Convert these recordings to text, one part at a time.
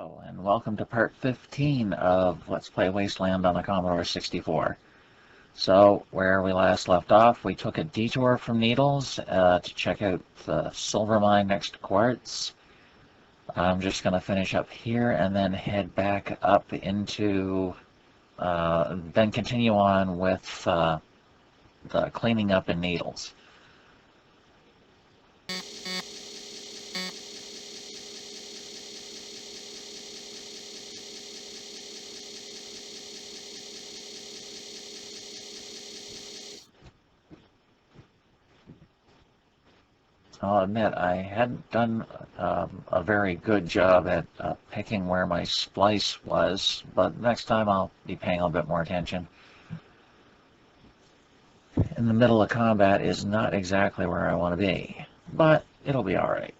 Hello, and welcome to part 15 of Let's Play Wasteland on the Commodore 64. So, where we last left off, we took a detour from Needles to check out the silver mine next to Quartz. I'm just going to finish up here and then head back up into, then continue on with the cleaning up in Needles. I'll admit I hadn't done a very good job at picking where my splice was, but next time I'll be paying a little bit more attention. In the middle of combat is not exactly where I want to be, but it'll be alright.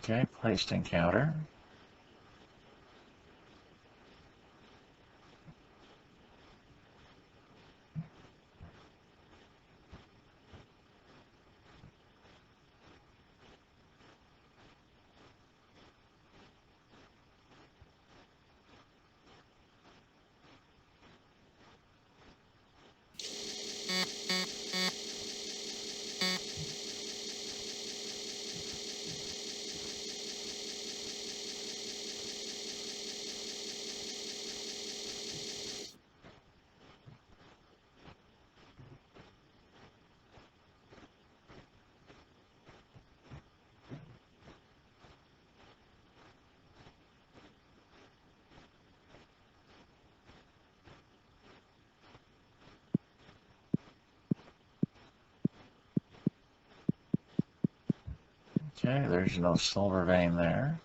Okay, placed encounter. Okay, there's no silver vein there.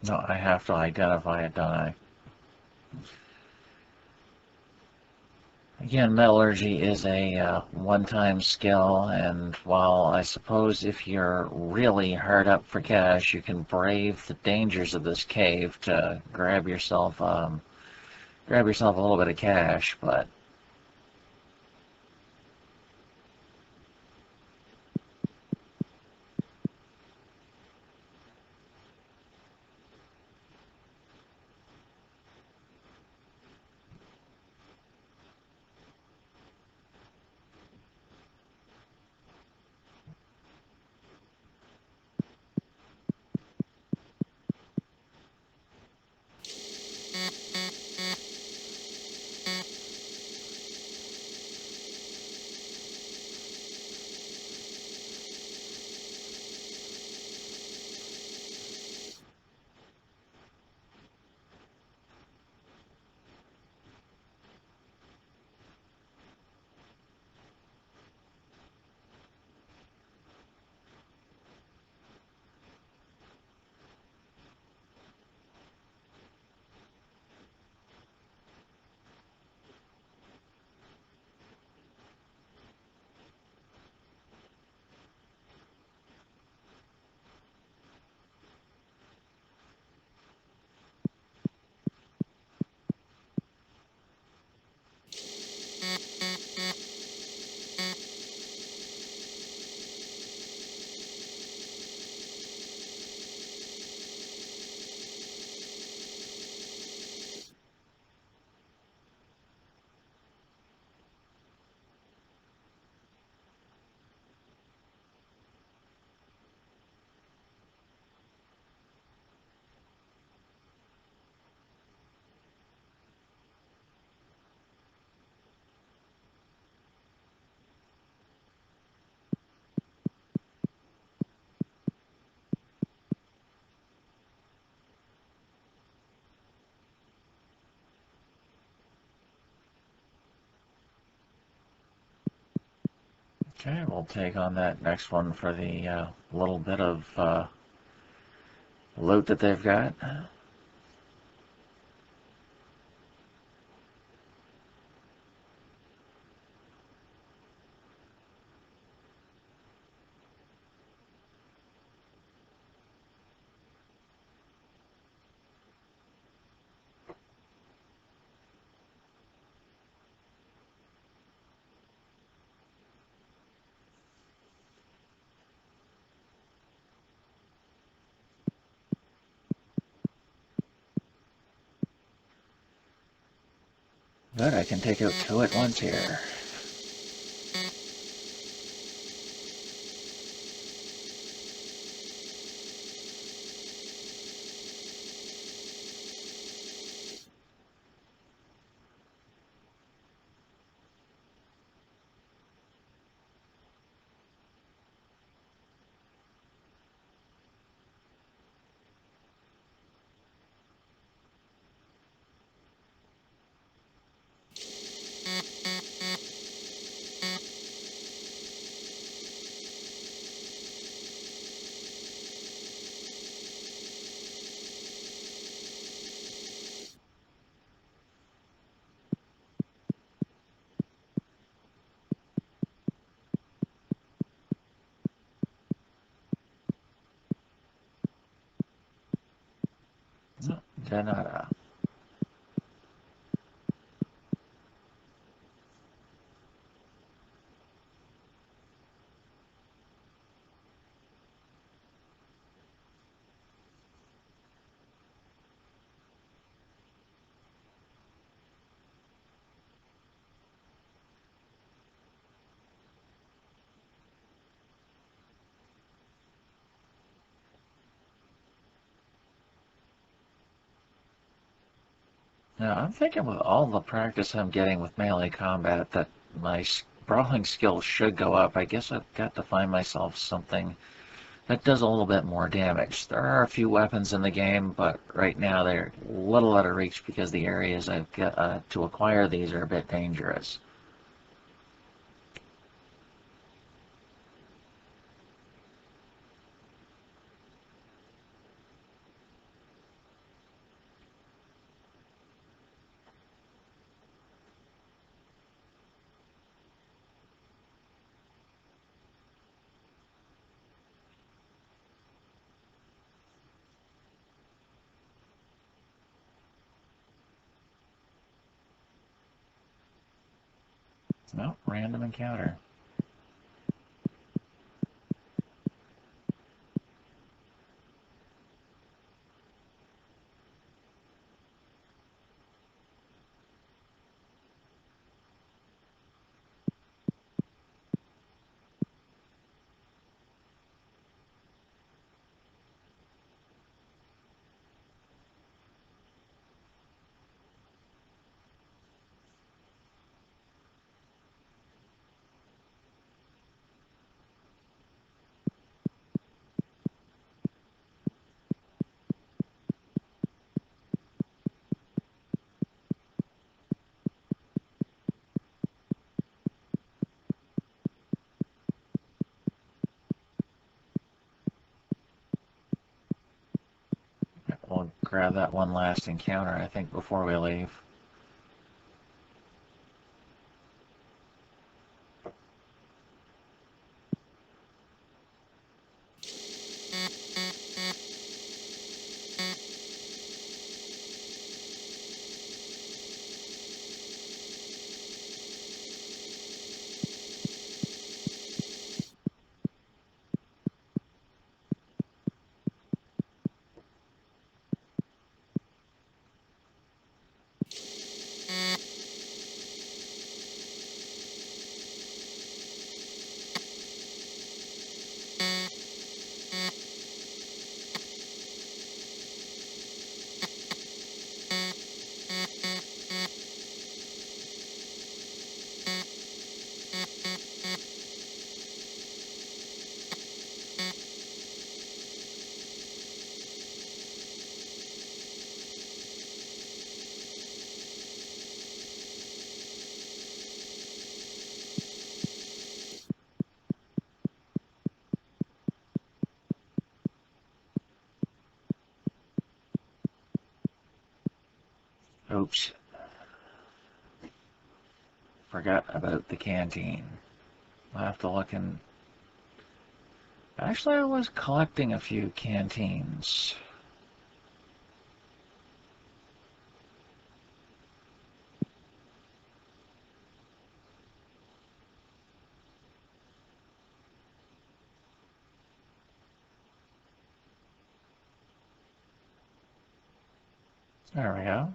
No, I have to identify it, don't I? Again, metallurgy is a one-time skill, and while I suppose if you're really hard up for cash, you can brave the dangers of this cave to grab yourself a little bit of cash, but Okay, we'll take on that next one for the little bit of loot that they've got. Good, I can take out two at once here. No, de nada. Now, I'm thinking with all the practice I'm getting with melee combat that my brawling skills should go up. I guess I've got to find myself something that does a little bit more damage. There are a few weapons in the game, but right now they're a little out of reach because the areas I've got to acquire these are a bit dangerous. No, random encounter. We'll grab that one last encounter, I think, before we leave. Oops. Forgot about the canteen. I'll have to look in. Actually, I was collecting a few canteens. There we go.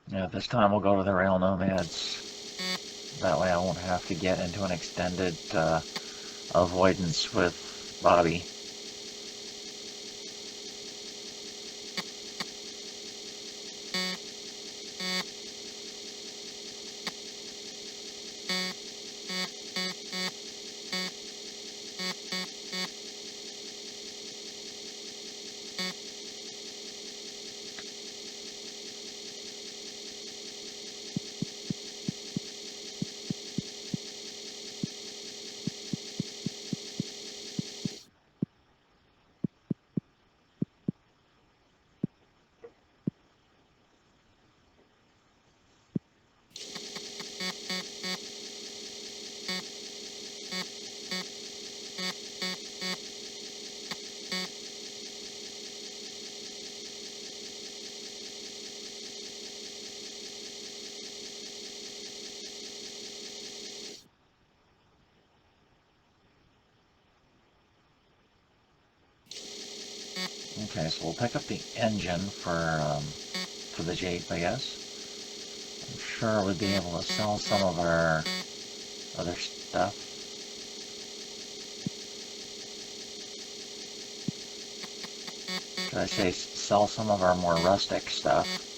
Yeah, this time we'll go to the Rail Nomads. That way I won't have to get into an extended avoidance with Bobby. Okay, so we'll pick up the engine for the Jeep, I guess. I'm sure we'll be able to sell some of our other stuff. Should I say sell some of our more rustic stuff?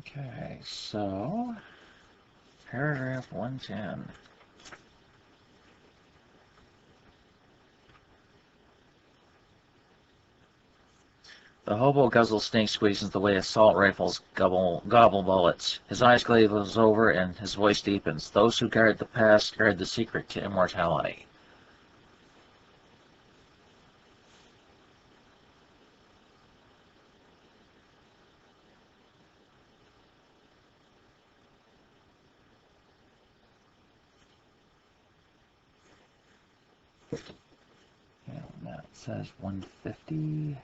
Okay, so paragraph 110. The hobo guzzles snake squeezes the way assault rifles gobble bullets. His eyes glaze over and his voice deepens. Those who guard the past guard the secret to immortality. And that says 150.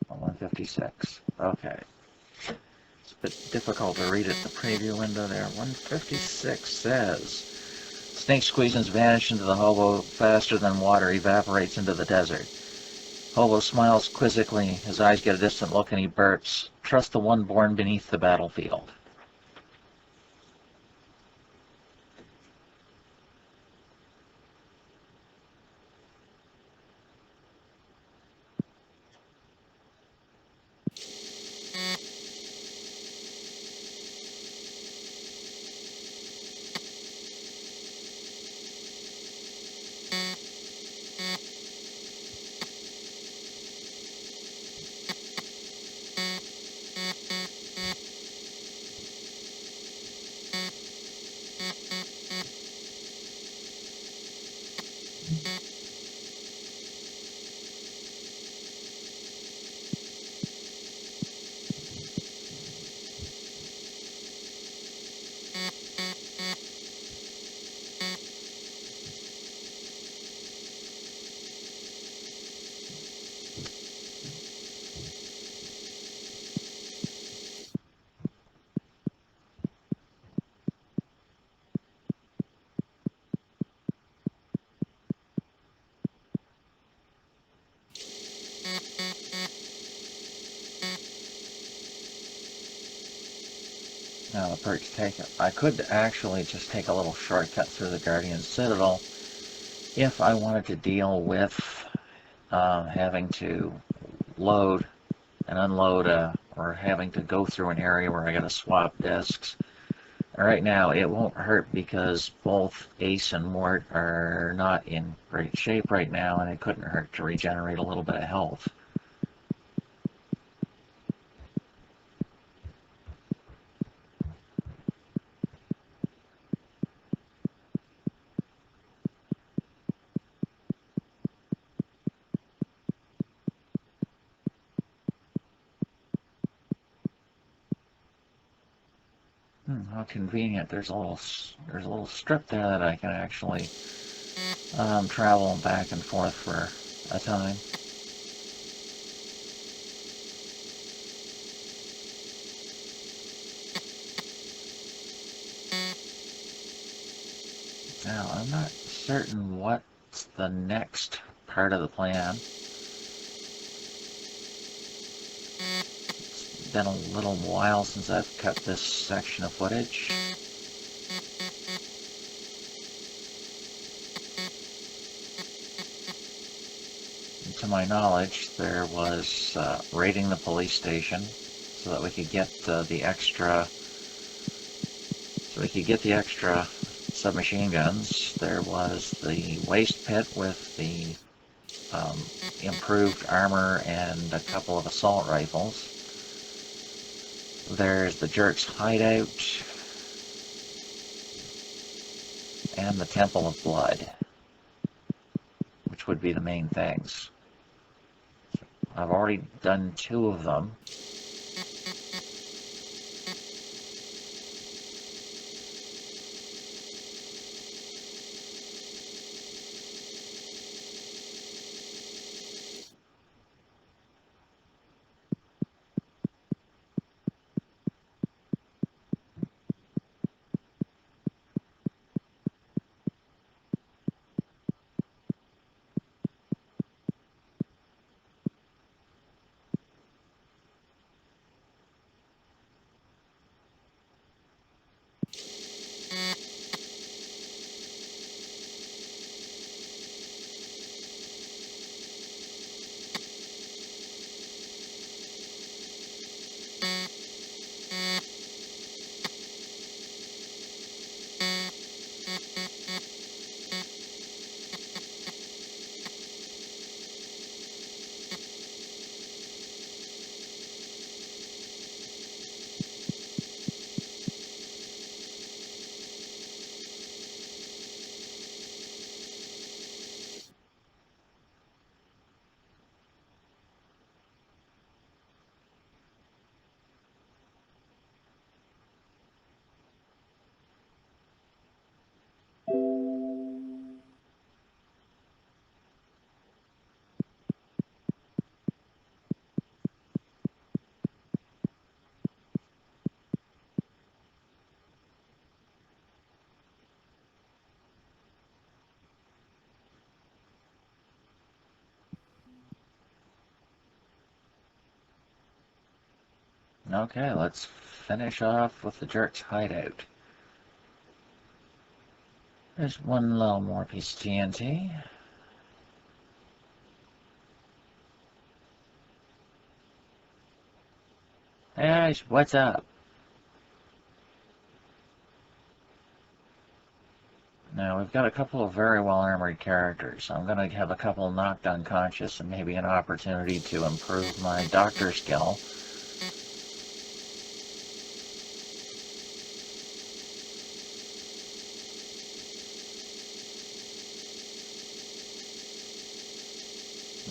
156. Okay. It's a bit difficult to read at the preview window there. 156 says, snake squeezins vanish into the hobo faster than water evaporates into the desert. Hobo smiles quizzically. His eyes get a distant look and he burps. Trust the one born beneath the battlefield. Now the perks take it. I could actually just take a little shortcut through the Guardian Citadel if I wanted to deal with having to load and unload or having to go through an area where I gotta swap discs. Right now it won't hurt because both Ace and Mort are not in great shape right now, and it couldn't hurt to regenerate a little bit of health. How convenient! There's a little strip there that I can actually travel back and forth for a time. Now I'm not certain what's the next part of the plan. It's been a little while since I've cut this section of footage. To my knowledge, there was raiding the police station so that we could get the extra submachine guns. There was the waste pit with the improved armor and a couple of assault rifles. There's the Jerk's hideout and the Temple of Blood, which would be the main things. I've already done 2 of them. Okay, let's finish off with the Jerk's hideout. There's one little more piece of TNT. Hey guys, what's up? Now, we've got a couple of very well-armored characters. I'm going to have a couple knocked unconscious and maybe an opportunity to improve my doctor skill.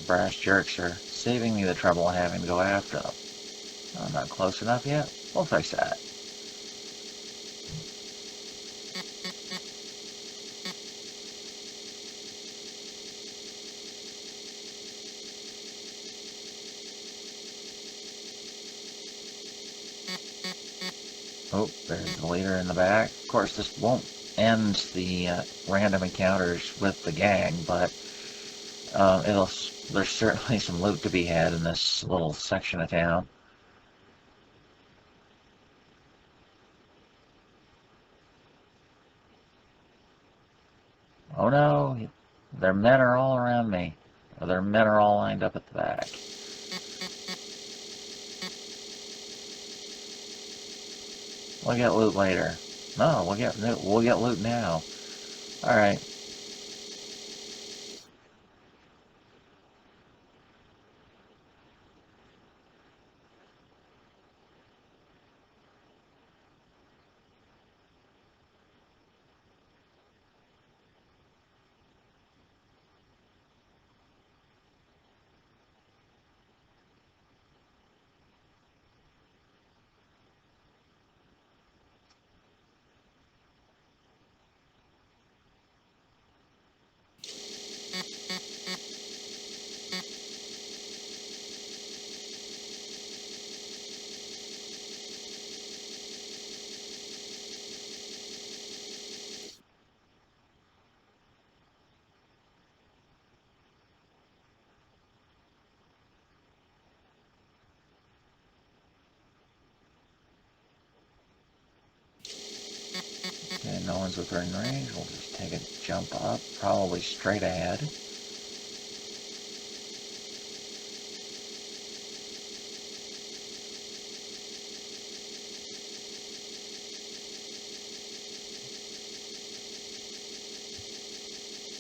brass jerks are saving me the trouble of having to go after them. I'm not close enough yet. We'll fix that. Oh, there's the leader in the back. Of course, this won't end the random encounters with the gang, but there's certainly some loot to be had in this little section of town. Oh no, their men are all around me. Or their men are all lined up at the back. We'll get loot later. No, we'll get loot now. All right. Okay, no one's within range. We'll just take a jump up, probably straight ahead.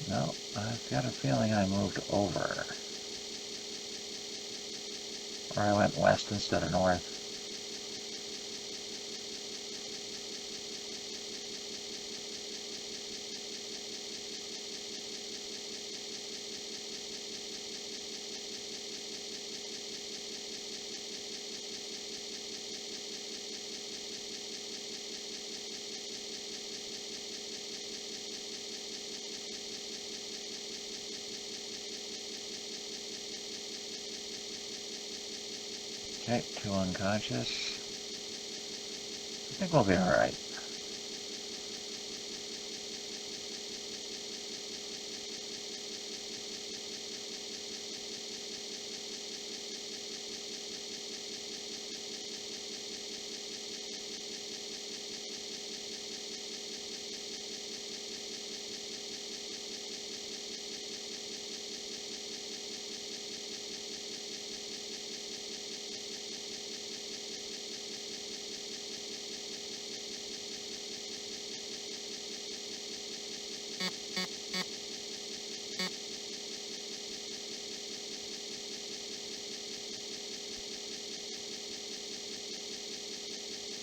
No, I've got a feeling I moved over. Or I went west instead of north. Okay, 2 unconscious. I think we'll be alright.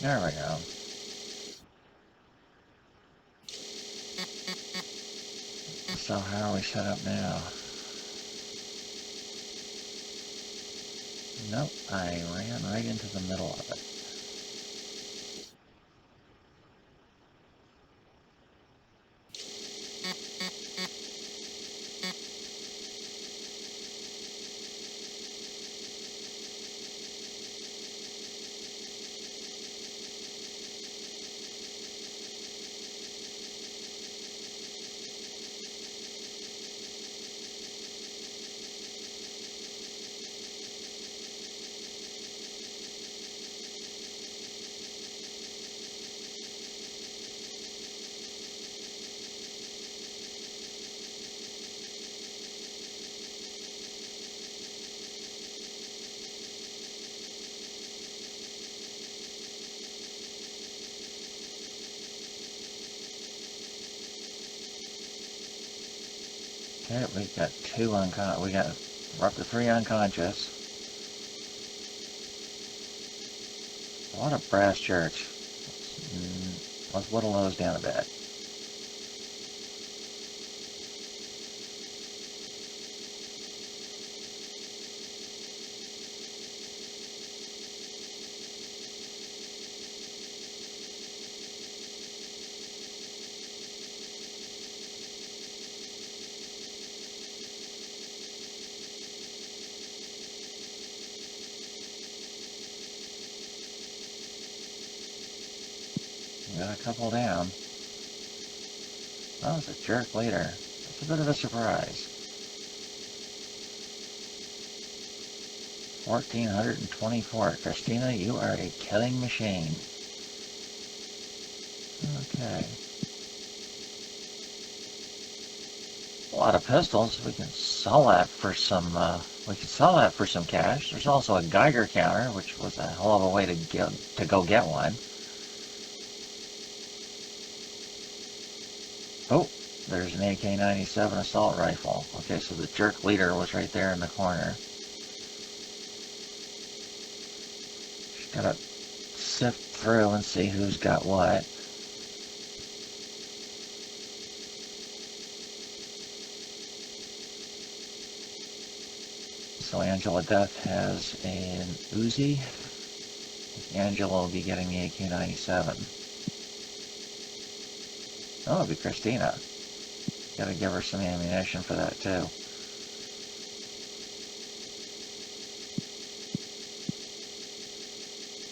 There we go. So how are we set up now? Nope, I ran right into the middle of it. Okay, we've got 2 unconscious. We're up to 3 unconscious. A lot of brass jerks. Let's whittle those down a bit. got a couple down. That was a jerk leader. It's a bit of a surprise. 1,424. Christina, you are a killing machine. Okay. A lot of pistols. We can sell that for some. We can sell that for some cash. There's also a Geiger counter, which was a hell of a way to go get one. Oh, there's an AK-97 assault rifle. Okay, so the jerk leader was right there in the corner. Just gotta sift through and see who's got what. So Angela Death has an Uzi. Angela will be getting the AK-97. Oh, it'll be Christina. Gotta give her some ammunition for that too.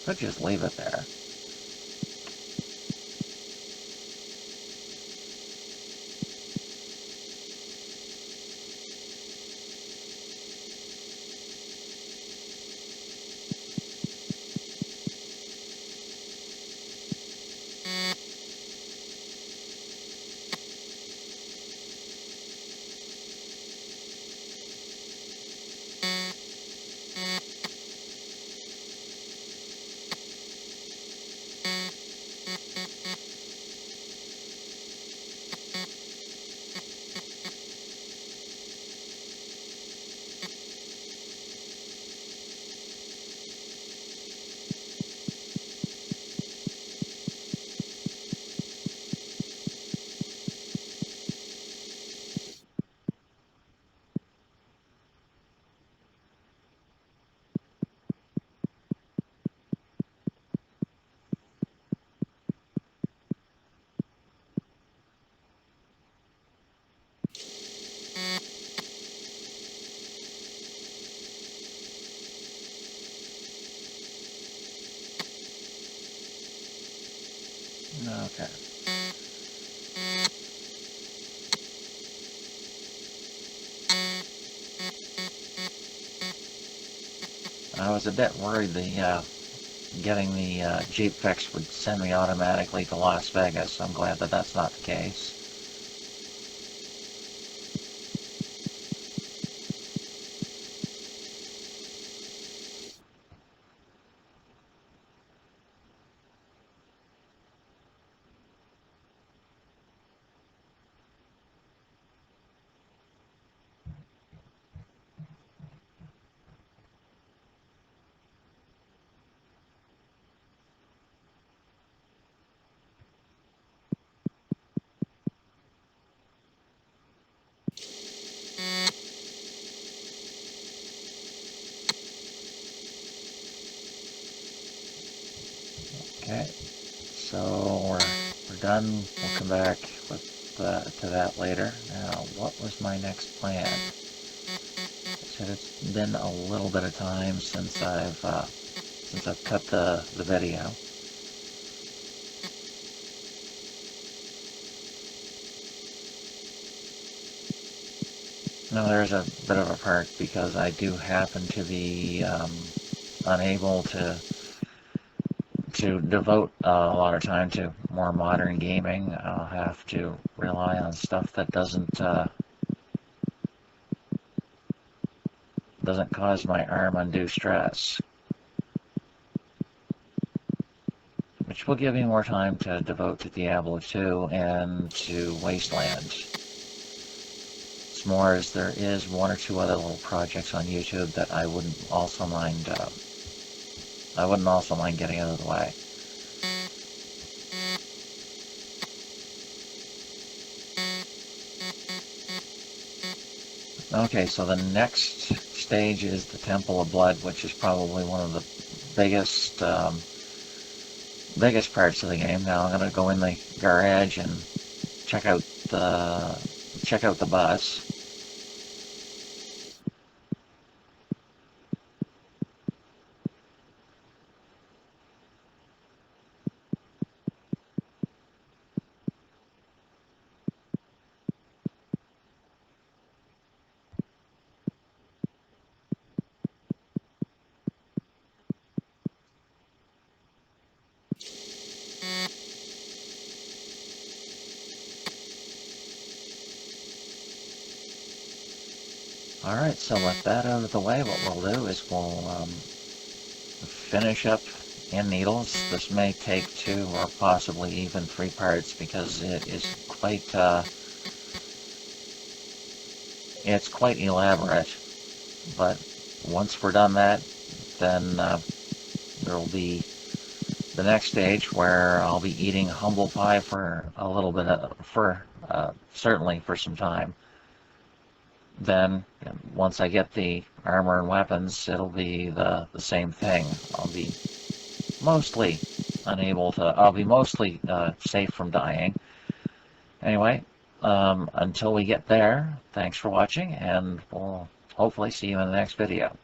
Could just leave it there. Okay. I was a bit worried the getting the Jeep fixed would send me automatically to Las Vegas. So I'm glad that that's not the case. Okay, so we're done. We'll come back with to that later. Now, what was my next plan? I said it's been a little bit of time since I've cut the video. Now there's a bit of a perk because I do happen to be unable to devote a lot of time to more modern gaming. I'll have to rely on stuff that doesn't cause my arm undue stress, which will give me more time to devote to Diablo 2 and to Wasteland. It's more as there is one or two other little projects on YouTube that I wouldn't also mind getting out of the way. Okay, so the next stage is the Temple of Blood, which is probably one of the biggest parts of the game. Now I'm going to go in the garage and check out the bus. Alright, so with that out of the way, what we'll do is we'll finish up in needles. This may take 2 or possibly even 3 parts because it is it's quite elaborate. But once we're done that, then there will be the next stage where I'll be eating humble pie for a little bit certainly for some time. Then once I get the armor and weapons, it'll be the same thing. I'll be mostly safe from dying. Anyway, until we get there, thanks for watching, and we'll hopefully see you in the next video.